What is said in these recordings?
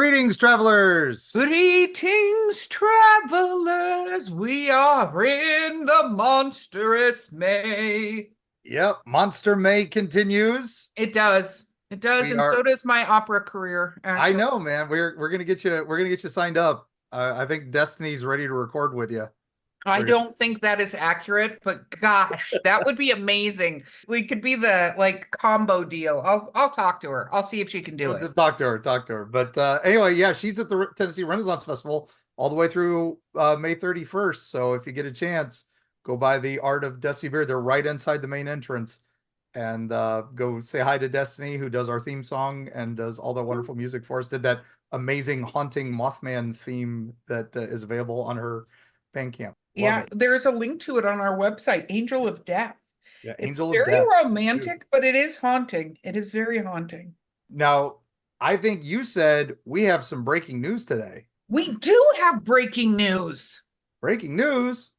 Greetings, travelers. Greetings, travelers. We are in the monstrous May. Yep, Monster May continues. It does. It does, We and so are. does my opera career, I actually. know, man. We're gonna get you. We're gonna get you signed up. I think Destiny's ready to record with you. I We're don't think that is accurate, but gosh, that would be amazing. We could be the combo deal. I'll talk to her. I'll see if she can do gonna it. to talk to her. Talk to her. But anyway, yeah, she's at the Tennessee Renaissance Festival all the way through May 31st. So if you get a chance, go by the Art of Destiny Beer. They're right inside the main entrance, and go say hi to Destiny, who does our theme song and does all the wonderful music for us. Did that amazing haunting Mothman theme that is available on her Bandcamp. Love Yeah, it. there's a link to it on our website, Angel of Death. Yeah, It's Angel of very Death. Dude. romantic, but it is haunting. It is very haunting. Now, I think you said we have some breaking news today. We do have breaking news. Breaking news.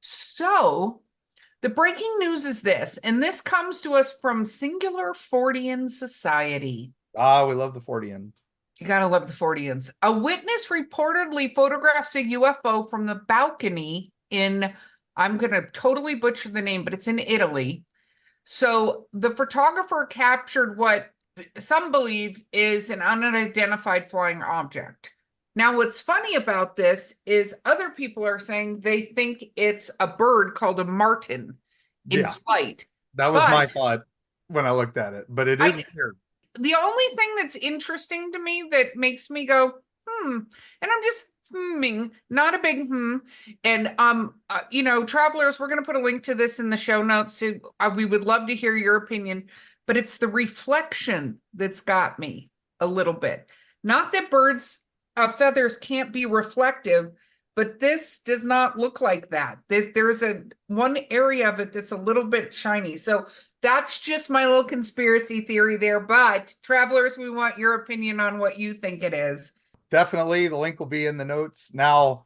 So, the breaking news is this, and this comes to us from Singular Fortean Society. Ah, we love the Fortean. You gotta love the Forteans. A witness reportedly photographs a UFO from the balcony in, I'm gonna totally butcher the name, but it's in Italy. So the photographer captured what some believe is an unidentified flying object. Now, what's funny about this is other people are saying they think it's a bird called a martin in Yeah, flight. that was my But thought when I looked at it, but it is I weird. the only thing that's interesting to me that makes me go, and I'm just not a big And travelers, we're gonna put a link to this in the show notes. So, we would love to hear your opinion, but it's the reflection that's got me a little bit. Not that birds' feathers can't be reflective, but this does not look like that. There's a one area of it that's a little bit shiny. So that's just my little conspiracy theory there. But travelers, we want your opinion on what you think it is. Definitely, the link will be in the notes. Now,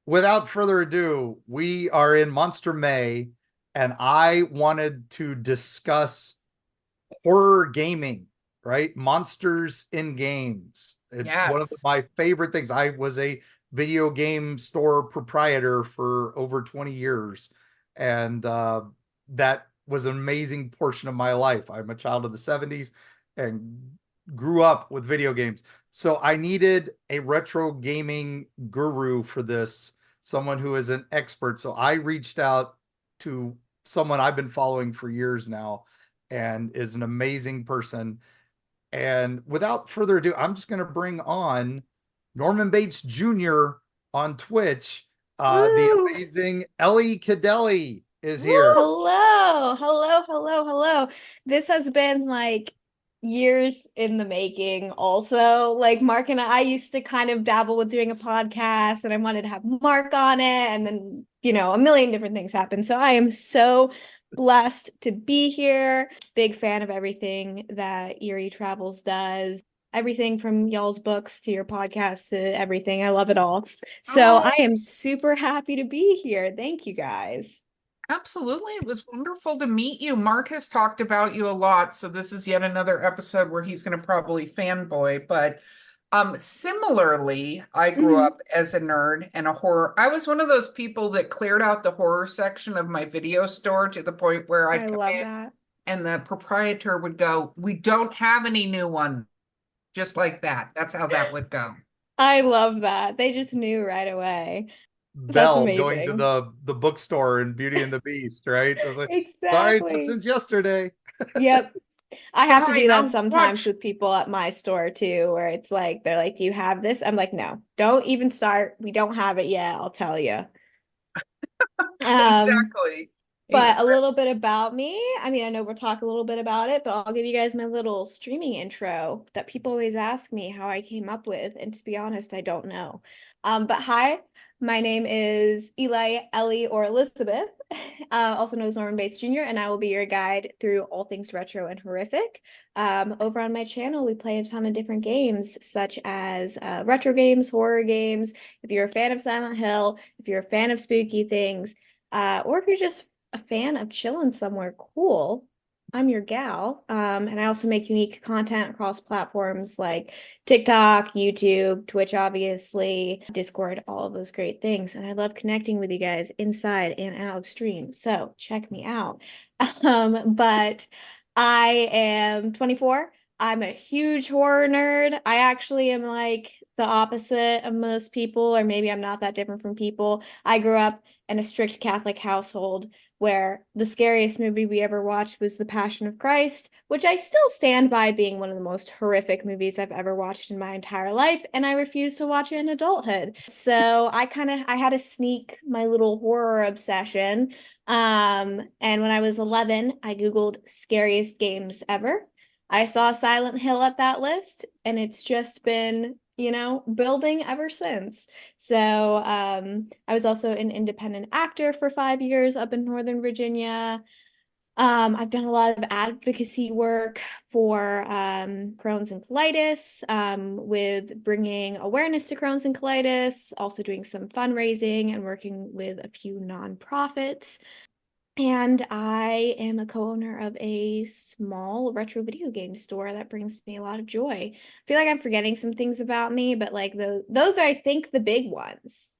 without further ado, we are in Monster May, and I wanted to discuss horror gaming, right? Monsters in games. It's one of Yes. my favorite things. I was a video game store proprietor for over 20 years, and that was an amazing portion of my life. I'm a child of the 70s and grew up with video games. So I needed a retro gaming guru for this, someone who is an expert. So I reached out to someone I've been following for years now and is an amazing person. And without further ado, I'm just going to bring on Norman Bates Jr. on Twitch. The Woo! amazing Eli Kadeli is here. Hello, hello, hello, hello. This has been like years in the making, also. Like Mark and I used to kind of dabble with doing a podcast, and I wanted to have Mark on it, and then, a million different things happened. So I am so blessed to be here. Big fan of everything that Eerie Travels does. Everything from y'all's books to your podcast to everything. I love it all. So Oh, I am super happy to be here. Thank you guys. absolutely. It was wonderful to meet you. Mark has talked about you a lot, so this is yet another episode where he's going to probably fanboy. But similarly, I grew Mhm. up as a nerd and a horror. I was one of those people that cleared out the horror section of my video store to the point where I I'd come love in that. and the proprietor would go, "We don't have any new ones." Just like that. That's how that would go. I love that. They just knew right away. That's Belle going to amazing. the bookstore in Beauty and the Beast, right? I was like, sorry, not Exactly. since yesterday. Yep. I have to Fine, do that I'll sometimes watch. with people at my store too, where it's like, they're like, "Do you have this?" I'm like, "No, don't even start. We don't have it yet. I'll tell you." Um, Exactly. But a little bit about me. I mean, I know we'll talk a little bit about it, but I'll give you guys my little streaming intro that people always ask me how I came up with. And to be honest, I don't know. But hi, my name is Eli, Ellie, or Elizabeth, also known as Norman Bates Jr., and I will be your guide through all things retro and horrific. Over on my channel, we play a ton of different games, such as retro games, horror games. If you're a fan of Silent Hill, if you're a fan of spooky things, or if you're just a fan of chilling somewhere cool, I'm your gal. And I also make unique content across platforms like TikTok, YouTube, Twitch, obviously, Discord, all of those great things. And I love connecting with you guys inside and out of stream. So check me out. But I am 24. I'm a huge horror nerd. I actually am like the opposite of most people, or maybe I'm not that different from people. I grew up in a strict Catholic household where the scariest movie we ever watched was The Passion of Christ, which I still stand by being one of the most horrific movies I've ever watched in my entire life, and I refuse to watch it in adulthood. So I had to sneak my little horror obsession. And when I was 11, I Googled scariest games ever. I saw Silent Hill at that list, and it's just been, building ever since. So I was also an independent actor for 5 years up in Northern Virginia. I've done a lot of advocacy work for Crohn's and colitis, with bringing awareness to Crohn's and colitis, also doing some fundraising and working with a few nonprofits. And I am a co-owner of a small retro video game store that brings me a lot of joy. I feel like I'm forgetting some things about me, but like those are, I think, the big ones,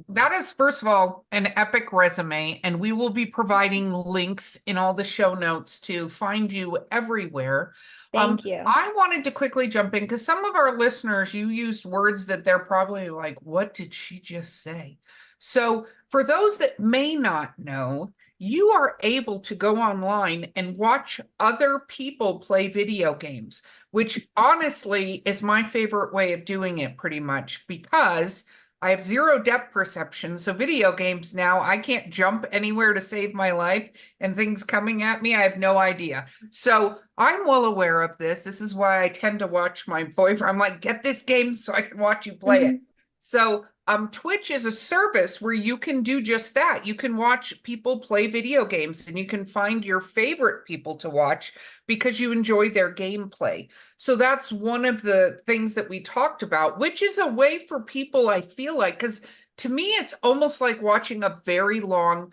That is, first of all, an epic resume, and we will be providing links in all the show notes to find you everywhere. Thank you. I wanted to quickly jump in because some of our listeners, you used words that they're probably like, what did she just say? So for those that may not know, you are able to go online and watch other people play video games, which honestly is my favorite way of doing it pretty much, because I have zero depth perception. So video games now, I can't jump anywhere to save my life, and things coming at me, I have no idea. So I'm well aware of this. This is why I tend to watch my boyfriend. I'm like, get this game so I can watch you play it. So Twitch is a service where you can do just that. You can watch people play video games, and you can find your favorite people to watch because you enjoy their gameplay. So that's one of the things that we talked about, which is a way for people, I feel like, because to me, it's almost like watching a very long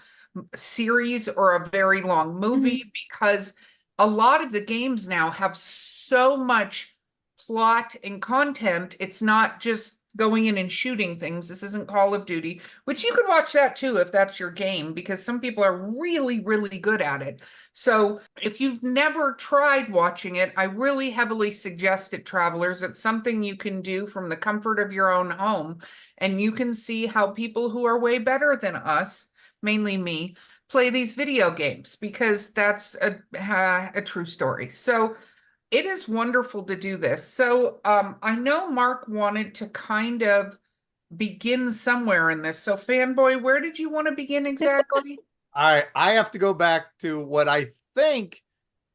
series or a very long movie, because a lot of the games now have so much plot and content. It's not just going in and shooting things. This isn't Call of Duty, which you could watch that too if that's your game, because some people are really, really good at it. So if you've never tried watching it, I really heavily suggest it, travelers. It's something you can do from the comfort of your own home, and you can see how people who are way better than us, mainly me, play these video games, because that's a true story. So it is wonderful to do this. So I know Mark wanted to kind of begin somewhere in this. So Fanboy, where did you want to begin exactly? I have to go back to what I think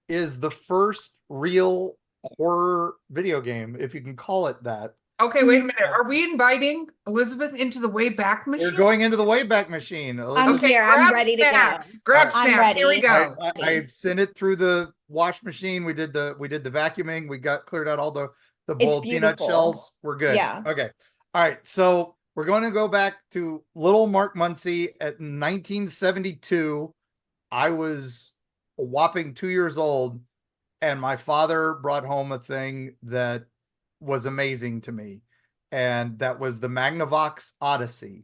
is the first real horror video game, if you can call it that. Okay, wait a minute. Are we inviting Elizabeth into the Wayback Machine? We're going into the Wayback Machine. I'm Okay, here. grab I'm ready snacks. to go. Grab I'm snacks. Here we ready. go. I sent it through the wash machine. We did the vacuuming. We got cleared out all the It's boiled peanut beautiful. shells. We're good. Yeah. Okay. All right. So we're going to go back to little Mark Muncy at 1972. I was a whopping 2 years old, and my father brought home a thing that was amazing to me, and that was the Magnavox Odyssey.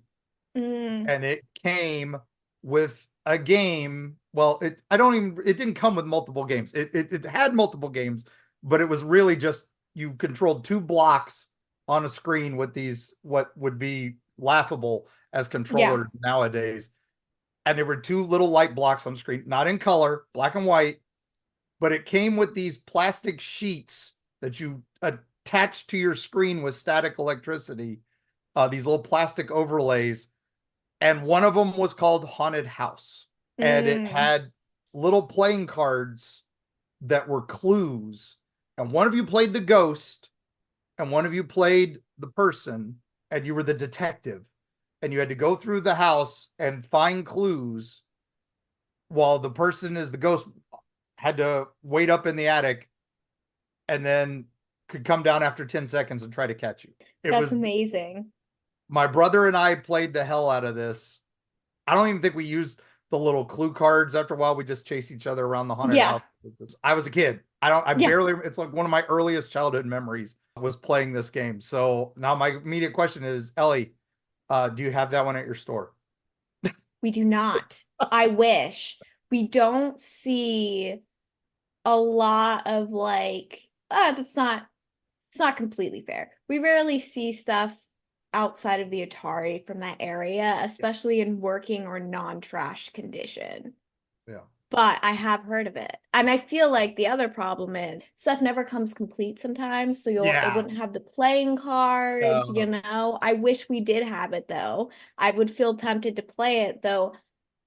And it came with a game. Well, it didn't come with multiple games. It had multiple games, but it was really just, you controlled two blocks on a screen with these, what would be laughable as controllers nowadays. And there were two little light blocks on the screen, not in color, black and white, but it came with these plastic sheets that you attached to your screen with static electricity, these little plastic overlays. And one of them was called Haunted House. And it had little playing cards that were clues. And one of you played the ghost, and one of you played the person, and you were the detective. And you had to go through the house and find clues, while the person, is the ghost, had to wait up in the attic and then could come down after 10 seconds and try to catch you. That's amazing. My brother and I played the hell out of this. I don't even think we used the little clue cards. After a while, we just chase each other around the haunted Yeah. house. I was a kid. I Yeah. barely, it's like one of my earliest childhood memories was playing this game. So now my immediate question is, Ellie, do you have that one at your store? We do not. I wish. We don't see a lot of like, it's not completely fair. We rarely see stuff outside of the Atari from that area, especially in working or non-trashed condition. Yeah. But I have heard of it. And I feel like the other problem is stuff never comes complete sometimes. So it Yeah. wouldn't have the playing cards, you Uh, know. I wish we did have it though. I would feel tempted to play it though.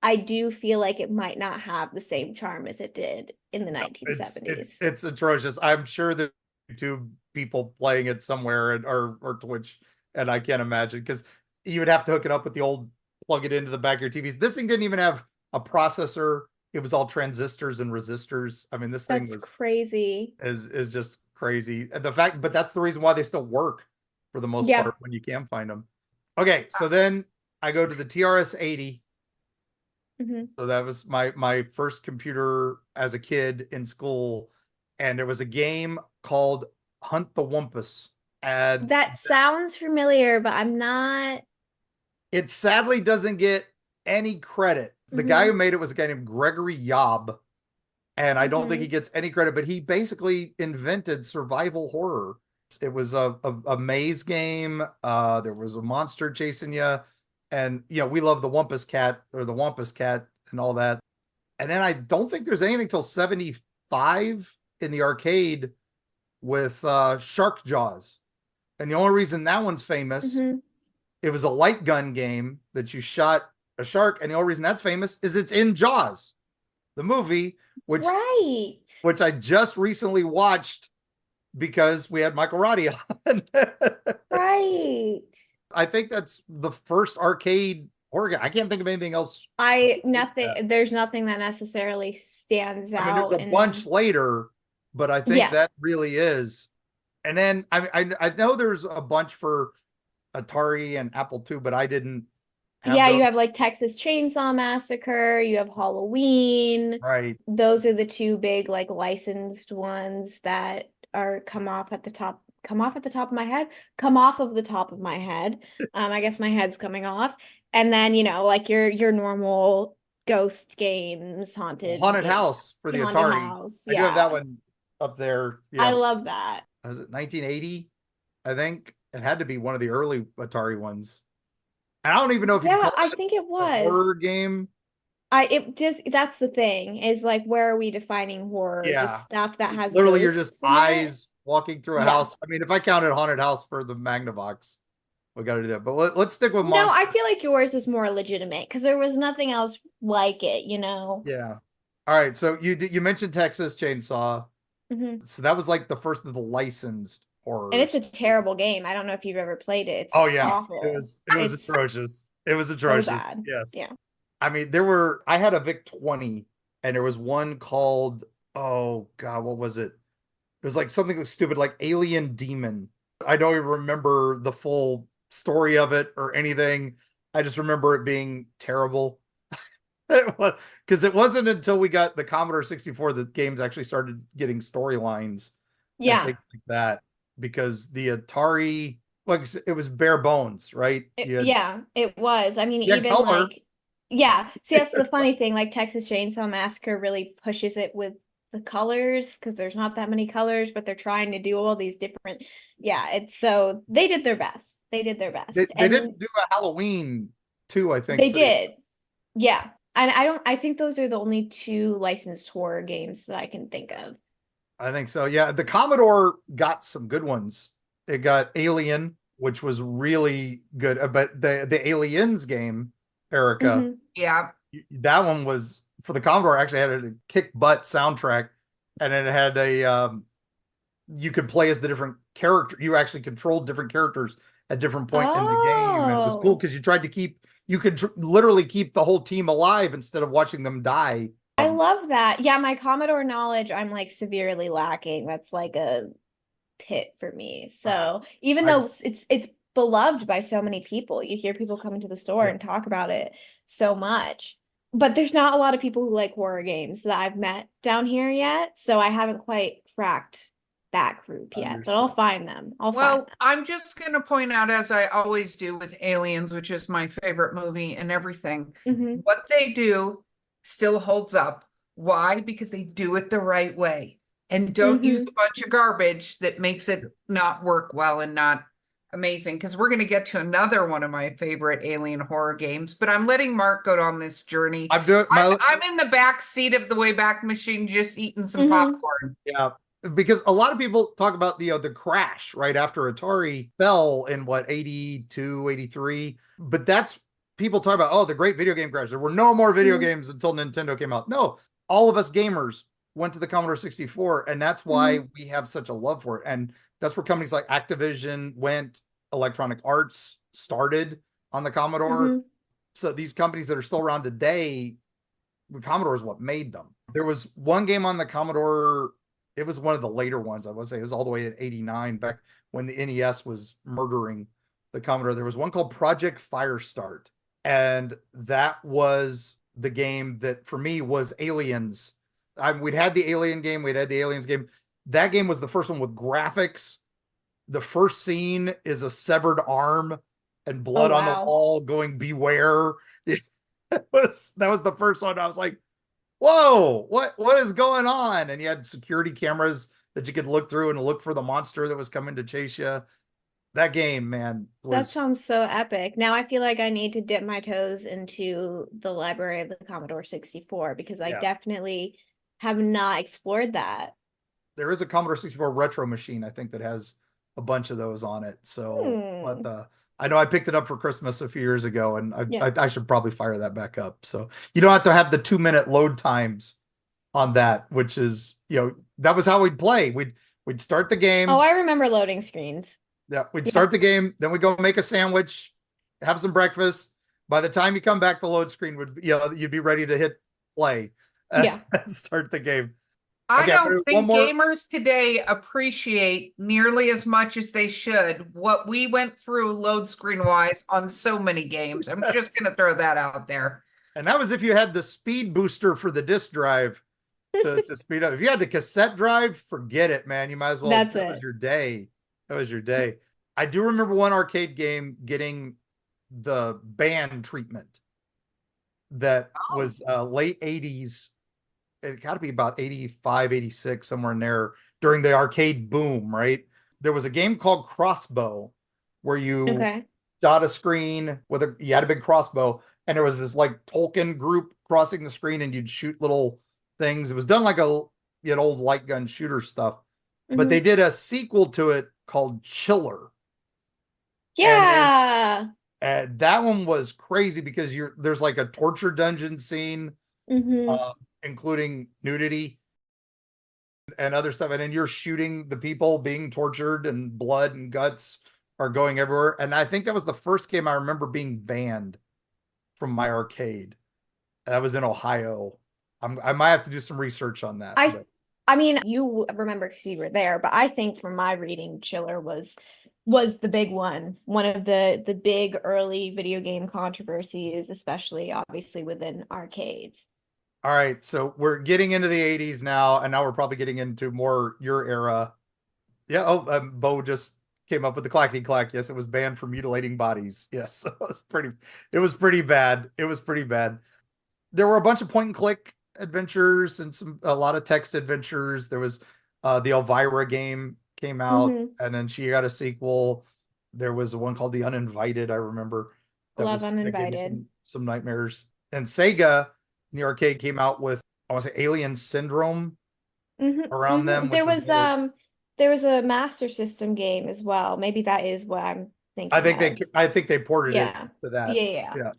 I do feel like it might not have the same charm as it did in the it's 1970s. it's atrocious. I'm sure that YouTube people playing it somewhere or Twitch, and I can't imagine because you would have to hook it up with the old plug it into the back of your TVs. This thing didn't even have a processor. It was all transistors and resistors. I mean, this thing That's crazy. is just crazy. And the fact, but that's the reason why they still work for the most Yeah. part when you can find them. Okay, so then I go to the TRS 80. Mhm. So that was my first computer as a kid in school, and there was a game called Hunt the Wumpus, and That sounds familiar, but I'm not. it sadly doesn't get any credit. The guy who made it was a guy named Gregory Yob, and I don't think he gets any credit, but he basically invented survival horror. It was a maze game. There was a monster chasing you, and we love the Wumpus Cat or the Wumpus Cat and all that. And then I don't think there's anything till 75 in the arcade with Shark Jaws. And the only reason that one's famous, it was a light gun game that you shot a shark, and the only reason that's famous is it's in Jaws, the movie, which I just recently watched because we had Michael Roddy on. Right. I think that's the first arcade horror game. I can't think of anything else. There's nothing that necessarily stands I mean, there's out a bunch later, but I think that really is. And then I know there's a bunch for Atari and Apple II, but I didn't have Yeah, those. you have like Texas Chainsaw Massacre, you have Halloween. Right. Those are the two big like licensed ones that are come off of the top of my head. I guess my head's coming off. And then, like your normal ghost games, haunted House for the haunted Atari. house. I do have Yeah. that one up there. I Yeah. love that. Was it 1980? I think it had to be one of the early Atari ones. And I don't even know if you can Yeah, call I it think it a was. horror game. That's the thing, is like, where are we defining horror? Yeah. Just stuff that has Literally, you're just ghosts in it? eyes walking through a house. I mean, if I counted haunted house for the Magnavox, we got to do that. But let's stick with No, monsters. I feel like yours is more legitimate because there was nothing else like it, Yeah. All right. So you mentioned Texas Chainsaw. So that was like the first of the licensed horrors. And it's a terrible game. I don't know if you've ever played it. It's awful. It was atrocious. It was atrocious. So bad. Yes. Yeah. I mean, I had a VIC 20, and there was one called, oh God, what was it? It was like something stupid, like Alien Demon. I don't even remember the full story of it or anything. I just remember it being terrible. Because it wasn't until we got the Commodore 64 that games actually started getting storylines and things like that. Because the Atari, like it was bare bones, right? It was. I mean, even color. like, yeah. See, that's the funny thing. Like Texas Chainsaw Massacre really pushes it with the colors because there's not that many colors, but they're trying to do all these different. Yeah, so they did their best. They did their best. They didn't do a Halloween too, I think. They did. Yeah. And I think those are the only two licensed horror games that I can think of. I think so. Yeah. The Commodore got some good ones. It got Alien, which was really good. But the Aliens game, Erika. Yeah. That one was for the Commodore, actually had a kick butt soundtrack. And it had you could play as the different character. You actually controlled different characters at different point in the game. And it was cool because you could literally keep the whole team alive instead of watching them die. I love that. Yeah, my Commodore knowledge, I'm like severely lacking. That's like a pit for me. So even though it's beloved by so many people, you hear people come into the store and talk about it so much. but there's not a lot of people who like horror games that I've met down here yet, so I haven't quite cracked that group yet, but I'll Understood. find them. I'll find Well, them. I'm just going to point out, as I always do with Aliens, which is my favorite movie and everything, Mhm. what they do still holds up. Why? Because they do it the right way and don't use Mhm. a bunch of garbage that makes it not work well and not amazing. Because we're going to get to another one of my favorite alien horror games, but I'm letting Mark go on this journey. I'm doing I'm in the back seat of the Wayback machine, just eating some Mhm. popcorn. yeah, because a lot of people talk about the crash right after Atari fell in what 82, 83. But that's people talk about, oh, the great video game crash. There were no more video Mhm. games until Nintendo came out. No, all of us gamers went to the Commodore 64, and that's why Mhm. we have such a love for it. And that's where companies like Activision went, Electronic Arts started on the Commodore. Mhm. So these companies that are still around today, the Commodore is what made them. There was one game on the Commodore. It was one of the later ones. I would say it was all the way at 89, back when the NES was murdering the Commodore. There was one called Project Firestart. And that was the game that for me was Aliens. We'd had the Alien game, we'd had the Aliens game. That game was the first one with graphics. The first scene is a severed arm and Oh blood on the wow. wall going beware. That was the first one. I was like, whoa, what is going on? And you had security cameras that you could look through and look for the monster that was coming to chase you. That game, man, That was sounds so epic. Now I feel like I need to dip my toes into the library of the Commodore 64 because I yeah. definitely have not explored that. There is a Commodore 64 retro machine, I think, that has a bunch of those on it. So, but Hmm. I know I picked it up for Christmas a few years ago, and Yeah. I should probably fire that back up. So you don't have to have the 2 minute load times on that, which is, that was how we'd play. We'd start the Oh, game. I remember loading screens. Yeah, we'd Yeah. start the game, then we go make a sandwich, have some breakfast. By the time you come back, the load screen would, you'd be ready to hit play and Yeah. start the game. I Okay, I'm gonna don't do one think more. gamers today appreciate nearly as much as they should what we went through load screen wise on so many games. I'm just going to throw that out there. And that was if you had the speed booster for the disk drive to speed up. If you had the cassette drive, forget it, man. You might as well, That's that was it. your day. That was your day. I do remember one arcade game getting the ban treatment that Oh, was late 80s. It got to be about 85, 86, somewhere in there during the arcade boom, right? There was a game called Crossbow where you Okay. shot a screen with you had a big crossbow, and there was this like Tolkien group crossing the screen, and you'd shoot little things. It was done like an old light gun shooter stuff, but they Hmm. did a sequel to it called Chiller, and Yeah. that one was crazy because there's like a torture dungeon scene, Hmm. including nudity and other stuff, and then you're shooting the people being tortured, and blood and guts are going everywhere. And I think that was the first game I remember being banned from my arcade. That was in Ohio. I might have to do some research on that, I but I mean, you remember because you were there, but I think from my reading, Chiller was the big one of the big early video game controversies, especially obviously within arcades. all right. So we're getting into the 80s now, and now we're probably getting into more your era. Yeah. Oh, Beau just came up with the clacky clack. Yes, it was banned for mutilating bodies. Yes, it was pretty. It was pretty bad. It was pretty bad. There were a bunch of point and click adventures and a lot of text adventures. There was the Elvira game came out, Hmm. and then she got a sequel. There was one called The Uninvited, I remember. Love That gave me Uninvited. some nightmares. And Sega in the arcade came out with, I want to say, Alien Syndrome Hmm. around them, Hmm. which was another. There was a Master System game as well. Maybe that is what I'm thinking of. I think they ported it Yeah. to that. Yeah, yeah. Yeah.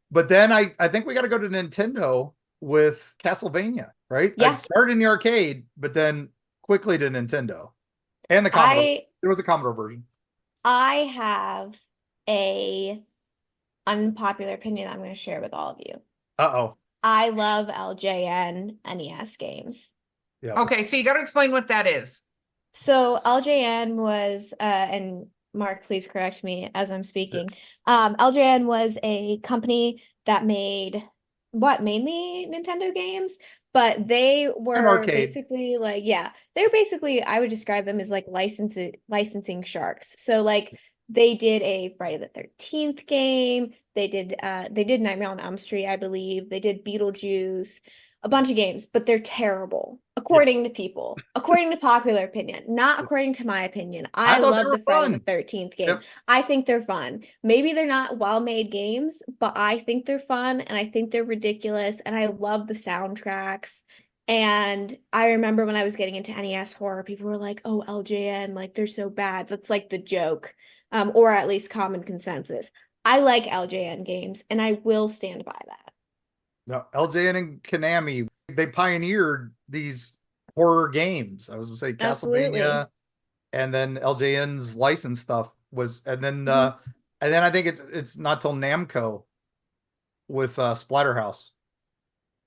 But then I think we got to go to Nintendo with Castlevania, right? I'd Yeah. started in the arcade, but then quickly to Nintendo and the Commodore. I There was a Commodore version. I have a unpopular opinion I'm going to share with all of you. Uh-oh. I love LJN NES games. Yeah. okay. So you got to explain what that is. So LJN was and Mark, please correct me as I'm speaking. LJN was a company that made mainly Nintendo games, but they And were arcade. basically like, yeah, they're basically, I would describe them as like licensing sharks. So like they did a Friday the 13th game. They did Nightmare on Elm Street, I believe. They did Beetlejuice, a bunch of games, but they're terrible, Yes. according to people, according to popular opinion, not according to my opinion. I I thought they love were the Friday the fun. 13th game. Yep. I think they're fun. Maybe they're not well-made games, but I think they're fun and I think they're ridiculous and I love the soundtracks. And I remember when I was getting into NES horror, people were like, "Oh, LJN, like they're so bad." That's like the joke, or at least common consensus. I like LJN games and I will stand by that. No, LJN and Konami, they pioneered these horror games. I was gonna say Absolutely. Castlevania, and then LJN's license stuff was, Mhm. and then I think it's not till Namco with Splatterhouse,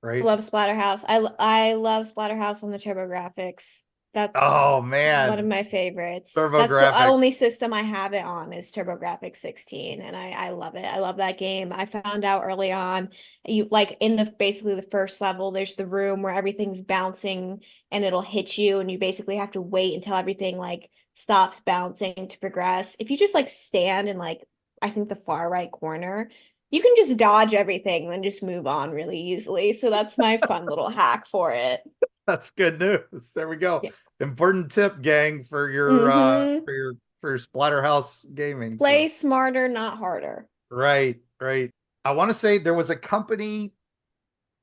I right? love Splatterhouse. I love Splatterhouse on the TurboGrafx. That's Oh one of man, my favorites. That's the TurboGrafx. only system I have it on is TurboGrafx 16, and I love it. I love that game. I found out early on, you like in the basically the first level, there's the room where everything's bouncing and it'll hit you, and you basically have to wait until everything like stops bouncing to progress. If you just like stand in like I think the far right corner, you can just dodge everything and then just move on really easily. So that's my fun little hack for it. That's good news. There we go. Yeah. Important tip, gang, Mm-hmm. for your Splatterhouse gaming. So Play smarter, not harder. right, right. I want to say there was a company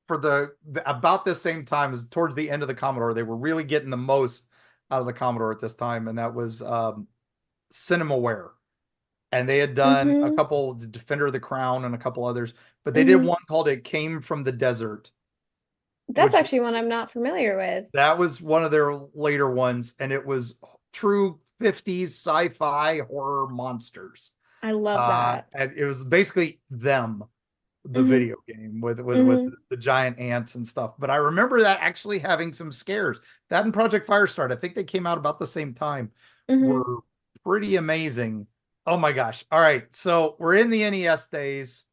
for about this same time as towards the end of the Commodore. They were really getting the most out of the Commodore at this time, and that was Cinemaware. And they had done a Mm-hmm. couple, the Defender of the Crown and a couple others, but they did Mm-hmm. one called It Came from the Desert, That's which actually one I'm not familiar with. that was one of their later ones, and it was true 50s sci-fi horror monsters. I love that. And it was basically them, the Mm-hmm. video game with Mm-hmm. the giant ants and stuff. But I remember that actually having some scares. That and Project Firestart, I think they came out about the same time, Mm-hmm. were pretty amazing. Oh my gosh. All right. So we're in the NES days.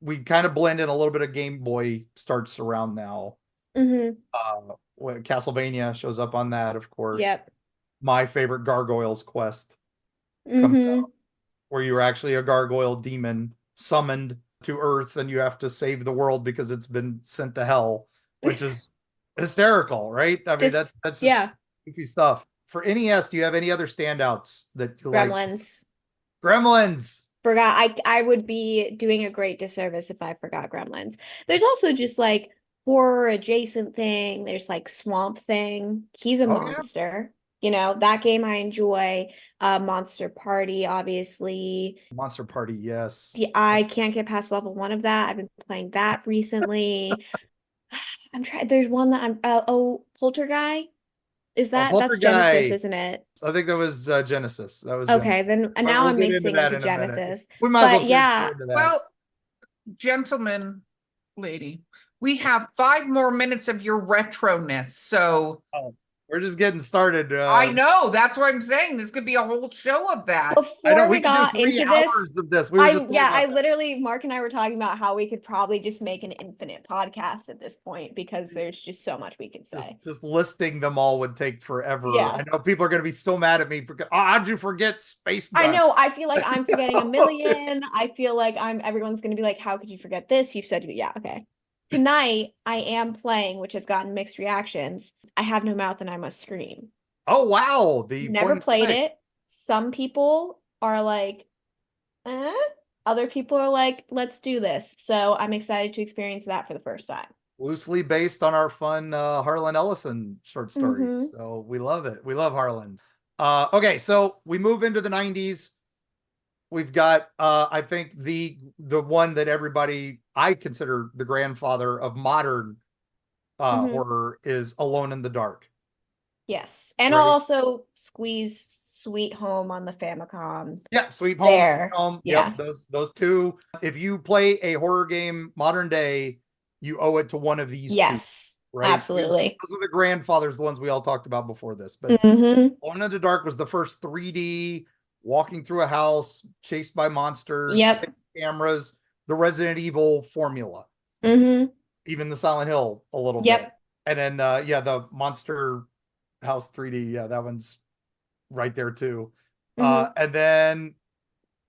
We kind of blend in a little bit of Game Boy starts around now. Mm-hmm. When Castlevania shows up on that, of course. Yep. My favorite Gargoyles quest comes Mm-hmm. out, where you're actually a gargoyle demon summoned to Earth and you have to save the world because it's been sent to hell, which is hysterical, right? I mean, Just that's just yeah. goofy stuff. For NES, do you have any other standouts that you like? Gremlins. Gremlins. Forgot I would be doing a great disservice if I forgot Gremlins. There's also just like horror adjacent thing. There's like Swamp Thing. He's a Oh yeah, monster. You know, that game I enjoy. Monster Party, obviously. Monster Party. Yes. I can't get past level one of that. I've been playing that recently. I'm trying. There's one that I'm. Oh, Poltergeist. Is that's Genesis, Poltergeist. isn't it? I think that was Genesis. That was Genesis. Okay, then and But now we'll I'm get into mixing that into in a minute. Genesis. We might as well But transfer yeah, into that. Well, gentlemen, lady, we have 5 more minutes of your retroness. So Oh, we're just getting started. I know that's what I'm saying. This could be a whole show of that. I know before we we could do got 3 hours of this. We were just talking yeah, about I that. literally, Mark and I were talking about how we could probably just make an infinite podcast at this point because there's just so much we could say. Just listing them all would take forever. Yeah. I know people are going to be so mad at me for, oh, how'd you forget Space I Gun? know. I feel like I'm forgetting a million. I feel like everyone's going to be like, how could you forget this? You've said, yeah, okay. Tonight, I am playing, which has gotten mixed reactions. I Have No Mouth and I Must Scream. Oh wow, the Never point and played click. it. Some people are like, eh. Other people are like, let's do this. So I'm excited to experience that for the first time. Loosely based on our fun Harlan Ellison short story. Mm-hmm. So we love it. We love Harlan. Okay, so we move into the 90s. We've got I think the one that everybody I consider the grandfather of modern Mm-hmm. horror is Alone in the Dark. Yes. And I'll Right? also squeeze Sweet Home on the Famicom. Yeah, Sweet Home, Sweet There. Home. Yeah. Yep, those two. If you play a horror game modern day, you owe it to one of these two, Yes. right? Absolutely. Those were the grandfathers, the ones we all talked about before this. But Mm-hmm. Alone in the Dark was the first 3D walking through a house, chased by monsters, Yep. cameras, the Resident Evil formula. Mm-hmm. even the Silent Hill a little Yep. bit. And then yeah, the Monster House 3D, yeah, that one's right there too. And then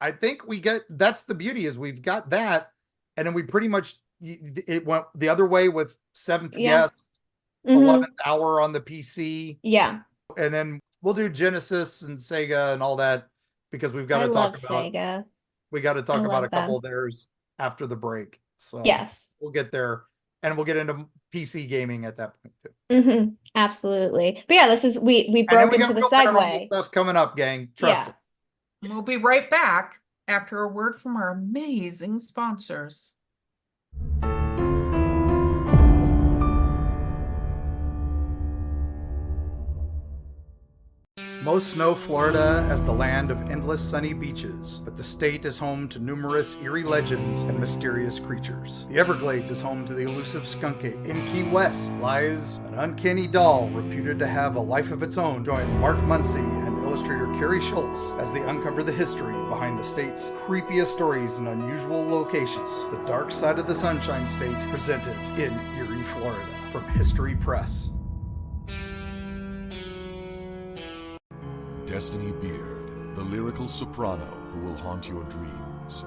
I think we get, that's the beauty, is we've got that, and then we pretty much, it went the other way with Seventh Guest, 11th Hour on the PC. Yeah. And then we'll do Genesis and Sega and all that, because we've got I to love talk about, Sega. we got to talk I about a love couple them. of theirs after the break. So Yes. we'll get there, and we'll get into PC gaming at that point too. Absolutely. But yeah, this is we And then broke we into got the real paranormal segue. stuff coming up, gang. Trust Yeah. us. We'll be right back after a word from our amazing sponsors. Most know Florida as the land of endless sunny beaches, but the state is home to numerous eerie legends and mysterious creatures. The Everglades is home to the elusive skunk ape. In Key West lies an uncanny doll reputed to have a life of its own. Join Mark Muncy and illustrator Carrie Schultz as they uncover the history behind the state's creepiest stories and unusual locations. The Dark Side of the Sunshine State, presented in Eerie, Florida, from History Press. Destiny Beard, the lyrical soprano who will haunt your dreams.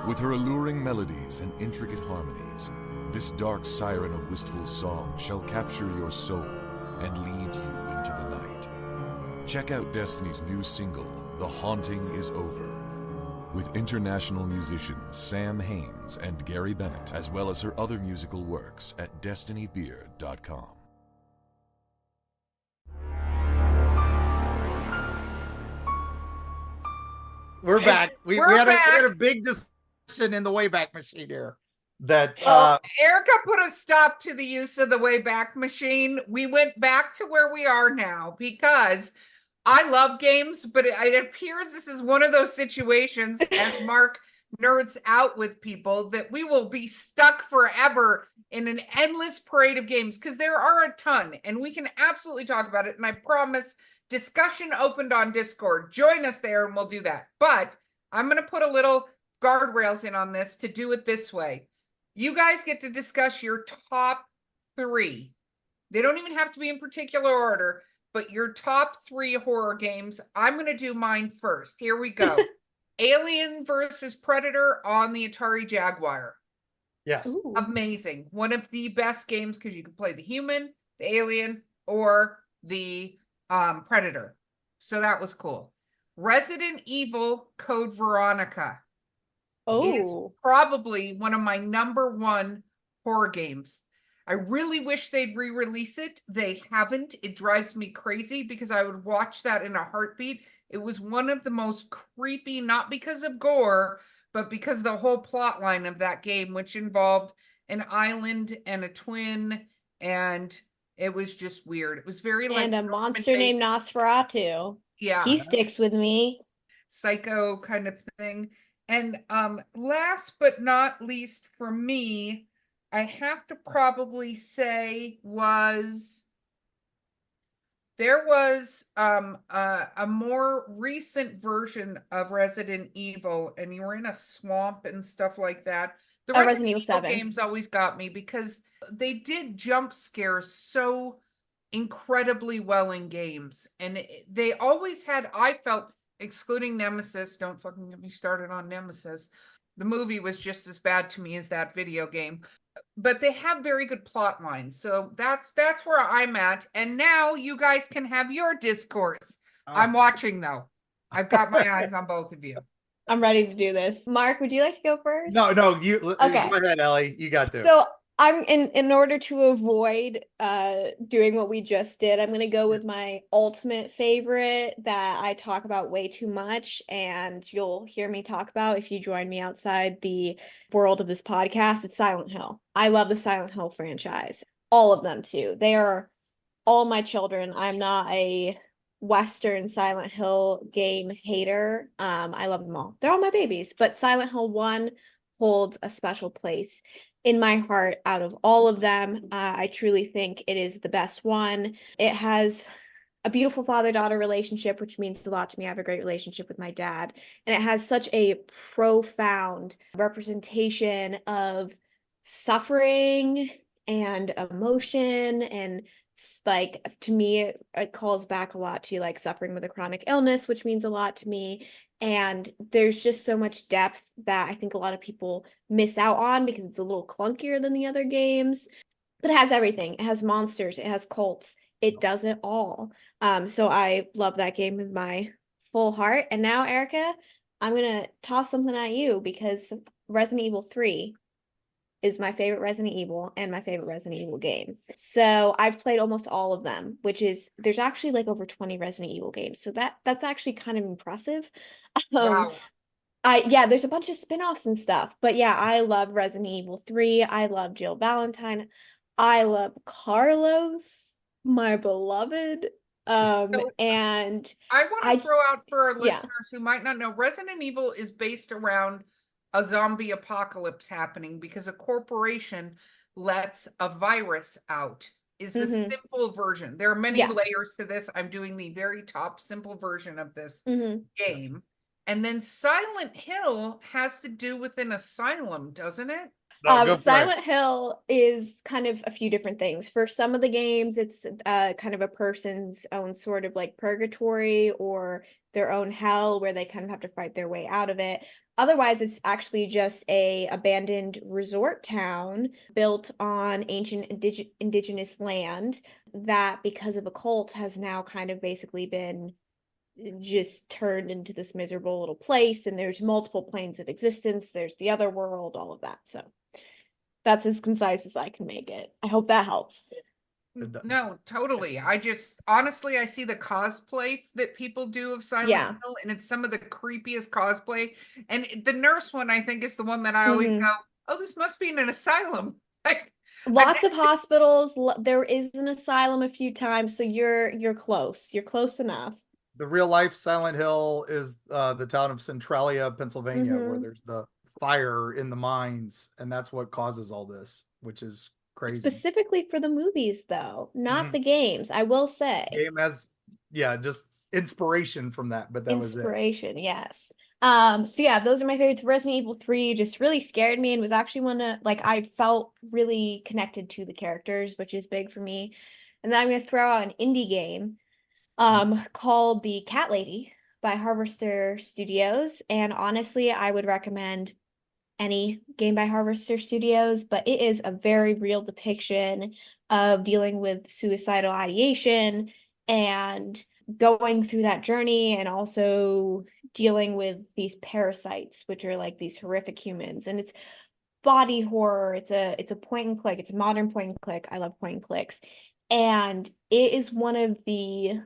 With her alluring melodies and intricate harmonies, this dark siren of wistful song shall capture your soul and lead you into the night. Check out Destiny's new single, The Haunting Is Over, with international musicians Sam Haines and Gary Bennett, as well as her other musical works at destinybeard.com. We're back. We had a big discussion in the Wayback Machine here. That Erika put a stop to the use of the Wayback Machine. We went back to where we are now because I love games, but it appears this is one of those situations, as Mark nerds out with people, that we will be stuck forever in an endless parade of games, because there are a ton, and we can absolutely talk about it. And I promise, discussion opened on Discord. Join us there and we'll do that. But I'm going to put a little guardrails in on this to do it this way. You guys get to discuss your top 3. They don't even have to be in particular order, but your top 3 horror games. I'm going to do mine first. Here we go. Alien versus Predator on the Atari Jaguar. yes. Ooh. Amazing. One of the best games, because you can play the human, the alien, or the Predator. So that was cool. Resident Evil Code Veronica is probably one of my #1 horror games. I really wish they'd re-release it. They haven't. It drives me crazy because I would watch that in a heartbeat. It was one of the most creepy, not because of gore, but because the whole plot line of that game, which involved an island and a twin, and it was just weird. It was very like, and a monster named Nosferatu. Yeah, He sticks with me. psycho kind of thing. And last but not least for me, I have to probably say there was a more recent version of Resident Evil, and you were in a swamp and stuff like that. The Resident Evil 7 games always got me because they did jump scares so incredibly well in games, and they always had, I felt, excluding Nemesis, don't fucking get me started on Nemesis, the movie was just as bad to me as that video game, but they have very good plot lines. So that's where I'm at. And now you guys can have your discourse. I'm watching though. I've got my eyes on both of you. I'm ready to do this. Mark, would you like to go first? No, you go ahead, Ellie. You got to. So I'm in order to avoid doing what we just did, I'm gonna go with my ultimate favorite that I talk about way too much, and you'll hear me talk about if you join me outside the world of this podcast. It's Silent Hill. I love the Silent Hill franchise. All of them too. They are all my children. I'm not a Western Silent Hill game hater. I love them all. They're all my babies, but Silent Hill 1 holds a special place in my heart out of all of them. I truly think it is the best one. It has a beautiful father-daughter relationship, which means a lot to me. I have a great relationship with my dad, and it has such a profound representation of suffering and emotion, and like, to me, it calls back a lot to like suffering with a chronic illness, which means a lot to me. And there's just so much depth that I think a lot of people miss out on because it's a little clunkier than the other games. But it has everything. It has monsters, it has cults, it does it all. So I love that game with my full heart. And now, Erica, I'm gonna toss something at you because Resident Evil 3 is my favorite Resident Evil and my favorite Resident Evil game. So I've played almost all of them, which is, there's actually like over 20 Resident Evil games. So that's actually kind of impressive. Wow. Yeah, there's a bunch of spin-offs and stuff, but yeah, I love Resident Evil 3. I love Jill Valentine. I love Carlos, my beloved. So And I want I to throw out for our yeah. listeners who might not know, Resident Evil is based around a zombie apocalypse happening because a corporation lets a virus out, is the Mhm. simple version. There are many Yeah. layers to this. I'm doing the very top simple version of this Mhm. game. And then Silent Hill has to do with an asylum, doesn't it? No, go for it. Silent Hill is kind of a few different things. For some of the games, it's kind of a person's own sort of like purgatory or their own hell where they kind of have to fight their way out of it. Otherwise, it's actually just a abandoned resort town built on ancient indigenous land that, because of a cult, has now kind of basically been just turned into this miserable little place. And there's multiple planes of existence. There's the other world, all of that. So that's as concise as I can make it. I hope that helps. No, totally. I just honestly, I see the cosplay that people do of Silent Yeah. Hill, and it's some of the creepiest cosplay. And the nurse one, I think, is the one that I always go, "Oh, this must be in an asylum." Like, Lots of hospitals. There is an asylum a few times, so you're close. You're close enough. The real life Silent Hill is the town of Centralia, Pennsylvania, where there's the fire in the mines, and that's what causes all this, which is crazy. Specifically for the movies, though, not the games, I will say. Game has, yeah, just inspiration from that, but that was it. Inspiration, yes. So yeah, those are my favorites. Resident Evil 3 just really scared me and was actually one of, like, I felt really connected to the characters, which is big for me. And then I'm gonna throw out an indie game called The Cat Lady by Harvester Studios. And honestly, I would recommend any game by Harvester Studios, but it is a very real depiction of dealing with suicidal ideation and going through that journey, and also dealing with these parasites, which are like these horrific humans. And it's body horror. It's a point and click. It's a modern point and click. I love point and clicks. And it is one of the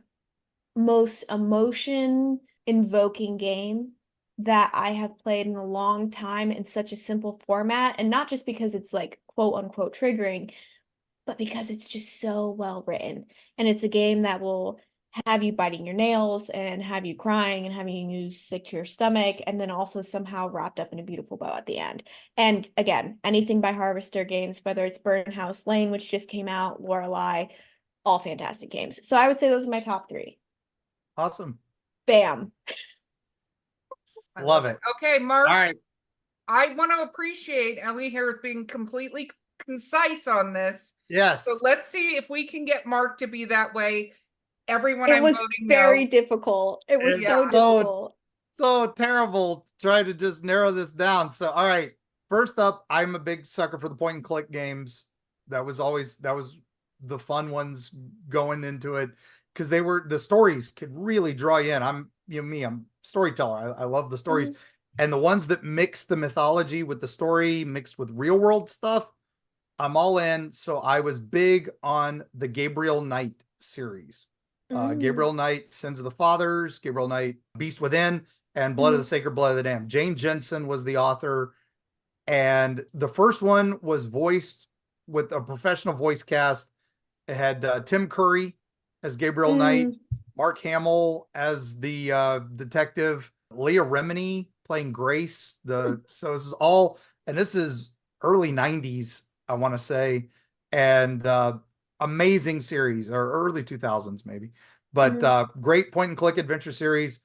most emotion invoking game that I have played in a long time in such a simple format. And not just because it's like quote unquote triggering, but because it's just so well written. And it's a game that will have you biting your nails and have you crying and having you sick to your stomach, and then also somehow wrapped up in a beautiful bow at the end. And again, anything by Harvester Games, whether it's Burnhouse Lane, which just came out, Lorelei, all fantastic games. So I would say those are my top 3. Awesome. Bam. Love it. Okay, Mark. All right. I want to appreciate Ellie here being completely concise on this. Yes. So let's see if we can get Mark to be that way. Everyone, It I'm was voting very no. difficult. It was so difficult. So terrible to try to just narrow this down. So, all right. First up, I'm a big sucker for the point and click games. That was the fun ones going into it, because the stories could really draw you in. I'm storyteller. I love the stories. And the ones that mix the mythology with the story mixed with real world stuff, I'm all in. So I was big on the Gabriel Knight series. Gabriel Knight, Sins of the Fathers, Gabriel Knight, Beast Within, and Blood of the Sacred, Blood of the Damned. Jane Jensen was the author. And the first one was voiced with a professional voice cast. It had Tim Curry as Gabriel Knight, Mark Hamill as the detective, Leah Remini playing Grace. So this is all, and this is early 90s, I want to say, and amazing series, or early 2000s maybe. But Mhm. great point and click adventure series.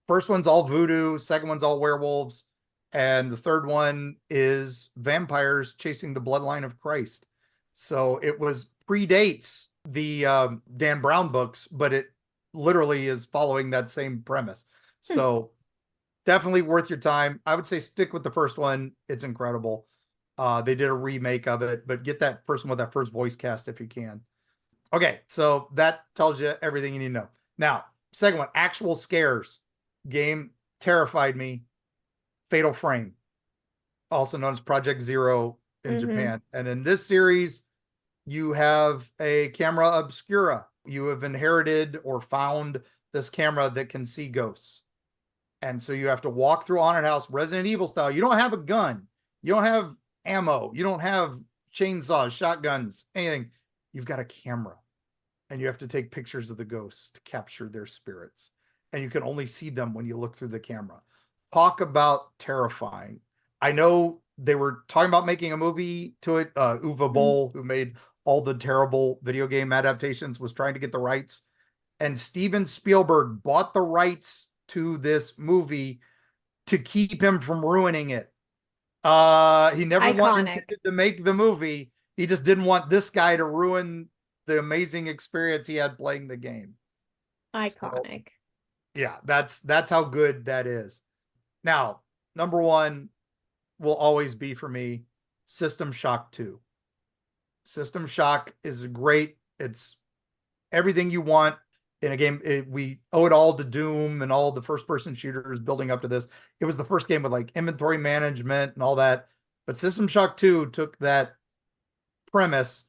First one's all voodoo, second one's all werewolves, and the third one is vampires chasing the bloodline of Christ. So it was predates the Dan Brown books, but it literally is following that same premise. Hmm. So definitely worth your time. I would say stick with the first one. It's incredible. They did a remake of it, but get that first one with that first voice cast if you can. Okay, so that tells you everything you need to know. Now, second one, actual scares. Game terrified me. Fatal Frame, also known as Project Zero in Japan. And in this series, you have a camera obscura. You have inherited or found this camera that can see ghosts. And so you have to walk through a haunted house, Resident Evil style. You don't have a gun. You don't have ammo. You don't have chainsaws, shotguns, anything. You've got a camera. And you have to take pictures of the ghosts to capture their spirits. And you can only see them when you look through the camera. Talk about terrifying. I know they were talking about making a movie to it. Uwe Boll, who made all the terrible video game adaptations, was trying to get the rights. And Steven Spielberg bought the rights to this movie to keep him from ruining it. He never intended to make the movie. He just didn't want this guy to ruin the amazing experience he had playing the game. Iconic. So, yeah, that's how good that is. Now, number one will always be for me System Shock 2. System Shock is great. It's everything you want in a game. We owe it all to Doom and all the first person shooters building up to this. It was the first game with like inventory management and all that. But System Shock 2 took that premise,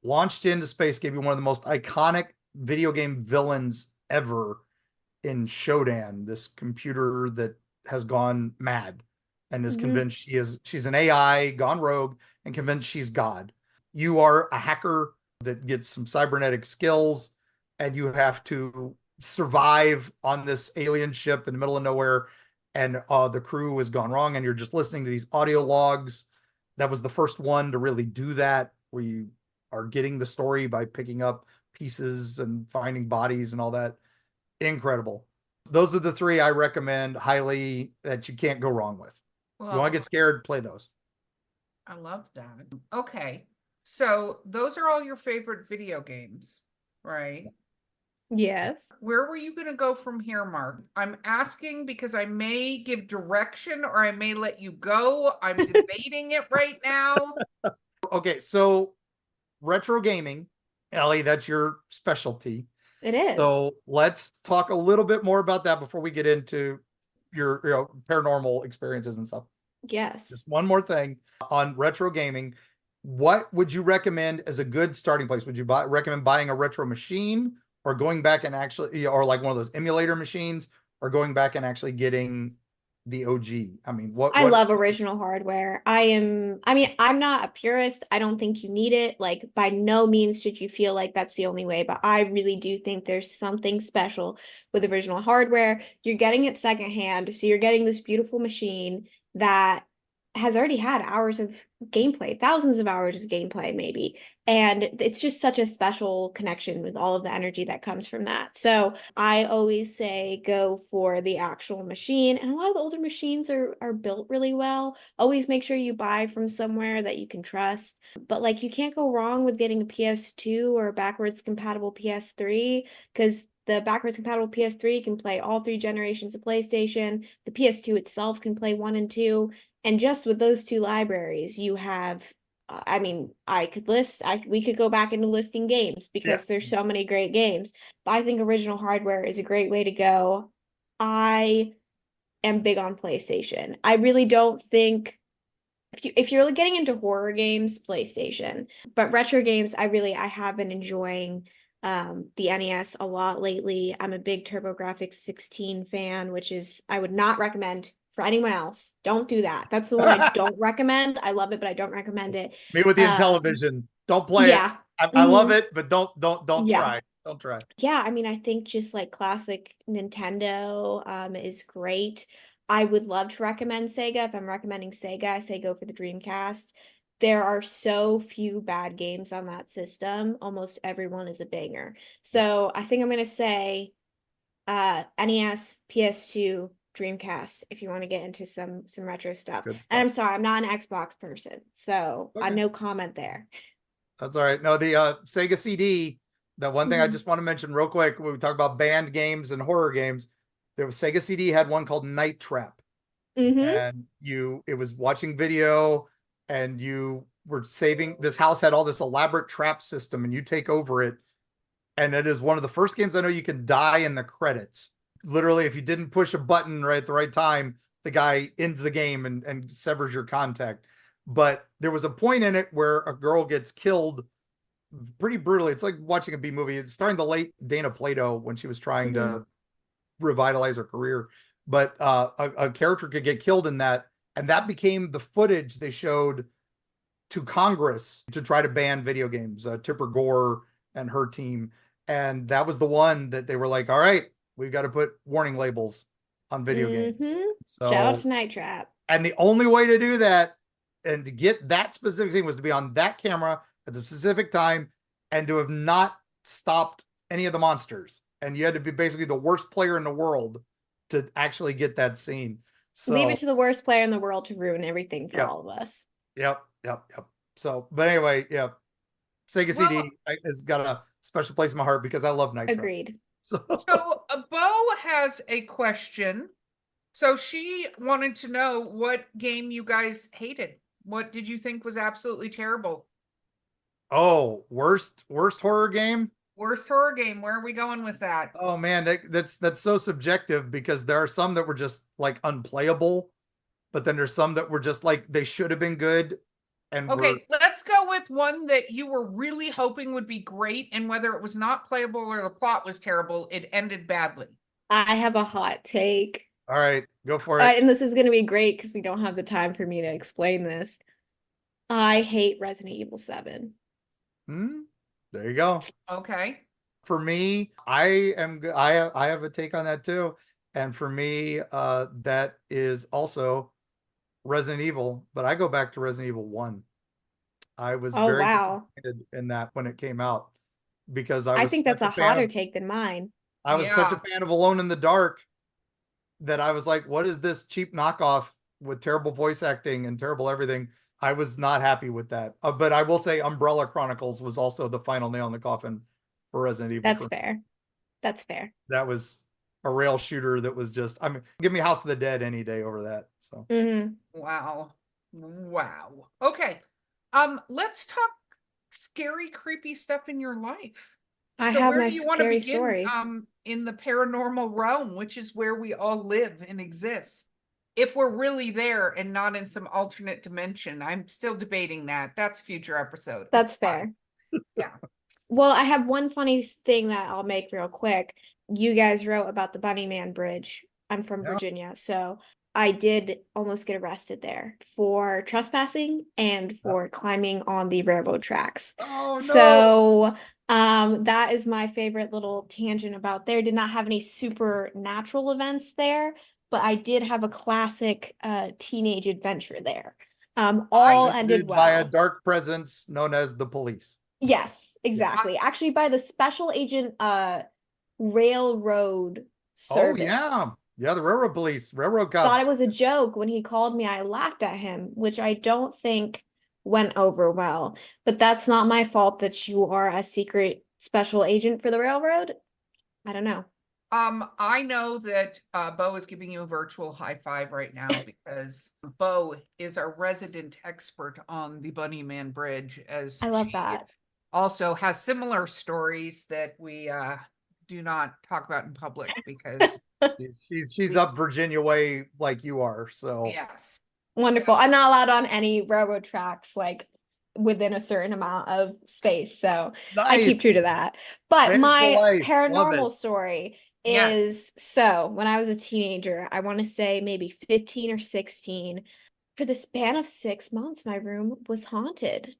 launched into space, gave you one of the most iconic video game villains ever in Shodan, this computer that has gone mad and is convinced she's an AI gone rogue and convinced she's God. You are a hacker that gets some cybernetic skills, and you have to survive on this alien ship in the middle of nowhere, and the crew has gone wrong, and you're just listening to these audio logs. That was the first one to really do that, where you are getting the story by picking up pieces and finding bodies and all that. Incredible. Those are the three I recommend highly that you can't go wrong with. You want to get scared, play those. I love that. Okay. So those are all your favorite video games, right? Yes. Where were you going to go from here, Mark? I'm asking because I may give direction or I may let you go. I'm debating it right now. Okay, so retro gaming, Ellie, that's your specialty. It is. So let's talk a little bit more about that before we get into your paranormal experiences and stuff. Yes. Just one more thing on retro gaming. What would you recommend as a good starting place? Would you recommend buying a retro machine, or going back and actually, or like one of those emulator machines, or going back and actually getting the OG? I mean, I love original hardware. I'm not a purist. I don't think you need it. Like, by no means should you feel like that's the only way, but I really do think there's something special with original hardware. You're getting it secondhand, so you're getting this beautiful machine that has already had hours of gameplay, thousands of hours of gameplay, maybe. And it's just such a special connection with all of the energy that comes from that. So I always say go for the actual machine. And a lot of the older machines are built really well. Always make sure you buy from somewhere that you can trust. But like, you can't go wrong with getting a PS2 or a backwards compatible PS3, because the backwards compatible PS3 can play all three generations of PlayStation. The PS2 itself can play 1 and 2. And just with those two libraries, you have, we could go back into listing games because there's so many great games. But I think original hardware is a great way to go. I am big on PlayStation. I really don't think, if you're getting into horror games, PlayStation. But retro games, I have been enjoying the NES a lot lately. I'm a big TurboGrafx-16 fan, which is, I would not recommend for anyone else. Don't do that. That's the one I don't recommend. I love it, but I don't recommend it. Me with the Intellivision. Don't play it. I love it, but don't try. Don't try. Yeah, I mean, I think just like classic Nintendo is great. I would love to recommend Sega. If I'm recommending Sega, I say go for the Dreamcast. there are so few bad games on that system. Almost everyone is a banger. So I think I'm gonna say NES, PS2, Dreamcast, if you want to get into some retro stuff. Good stuff. And I'm sorry, I'm not an Xbox person, so Okay. no comment there. That's all right. No, the Sega CD, the one thing I just want to mention real quick, when we talk about banned games and horror games, there was Sega CD had one called Night Trap. And it was watching video, and you were saving, this house had all this elaborate trap system, and you take over it. And it is one of the first games I know you can die in the credits. Literally, if you didn't push a button right at the right time, the guy ends the game and severs your contact. But there was a point in it where a girl gets killed pretty brutally. It's like watching a B movie. It's starring the late Dana Plato when she was trying to revitalize her career. But a character could get killed in that, and that became the footage they showed to Congress to try to ban video games. Tipper Gore and her team, and that was the one that they were like, all right, we've got to put warning labels on video games. So, shout out to Night Trap. And the only way to do that and to get that specific thing was to be on that camera at a specific time and to have not stopped any of the monsters. And you had to be basically the worst player in the world to actually get that scene. So leave it to the worst player in the world to ruin everything for all of us. Yep. So, but anyway, yeah, Sega CD has got a special place in my heart because I love Night Trap. Agreed. So Beau has a question. So she wanted to know what game you guys hated. What did you think was absolutely terrible? Oh, worst horror game? Worst horror game. Where are we going with that? Oh man, that's so subjective because there are some that were just like unplayable, but then there's some that were just like they should have been good. And okay, let's go with one that you were really hoping would be great, and whether it was not playable or the plot was terrible, it ended badly. I have a hot take. All right, go for it. And this is going to be great because we don't have the time for me to explain this. I hate Resident Evil 7. There you go. Okay. For me, I have a take on that too. And for me, that is also Resident Evil, but I go back to Resident Evil 1. I was very disappointed in that when it came out because I think that's a hotter take than mine. I was such a fan of Alone in the Dark that I was like, what is this cheap knockoff with terrible voice acting and terrible everything? I was not happy with that. But I will say Umbrella Chronicles was also the final nail in the coffin for Resident Evil. That's fair. That's fair. That was a rail shooter that was just, I mean, give me House of the Dead any day over that. So Wow. Okay. Let's talk scary, creepy stuff in your life. I have my scary story. In the paranormal realm, which is where we all live and exist. If we're really there and not in some alternate dimension. I'm still debating that. That's a future episode. That's fair. Yeah. Well, I have one funny thing that I'll make real quick. You guys wrote about the Bunny Man Bridge. I'm from Virginia, so I did almost get arrested there for trespassing and for climbing on the railroad tracks. Oh, no. So that is my favorite little tangent about there. Did not have any supernatural events there, but I did have a classic teenage adventure there. All ended well. By a dark presence known as the police. Yes, exactly. Actually, by the special agent railroad service. Oh, yeah, the railroad police, railroad cops. Thought it was a joke when he called me. I laughed at him, which I don't think went over well. But that's not my fault that you are a secret special agent for the railroad. I don't know. I know that Beau is giving you a virtual high five right now because Beau is our resident expert on the Bunny Man Bridge. As I love that. Also has similar stories that we do not talk about in public because she's up Virginia way like you are. So yes. Wonderful. I'm not allowed on any railroad tracks like within a certain amount of space. So I keep true to that. But my paranormal story is so when I was a teenager, I want to say maybe 15 or 16, for the span of 6 months, my room was haunted.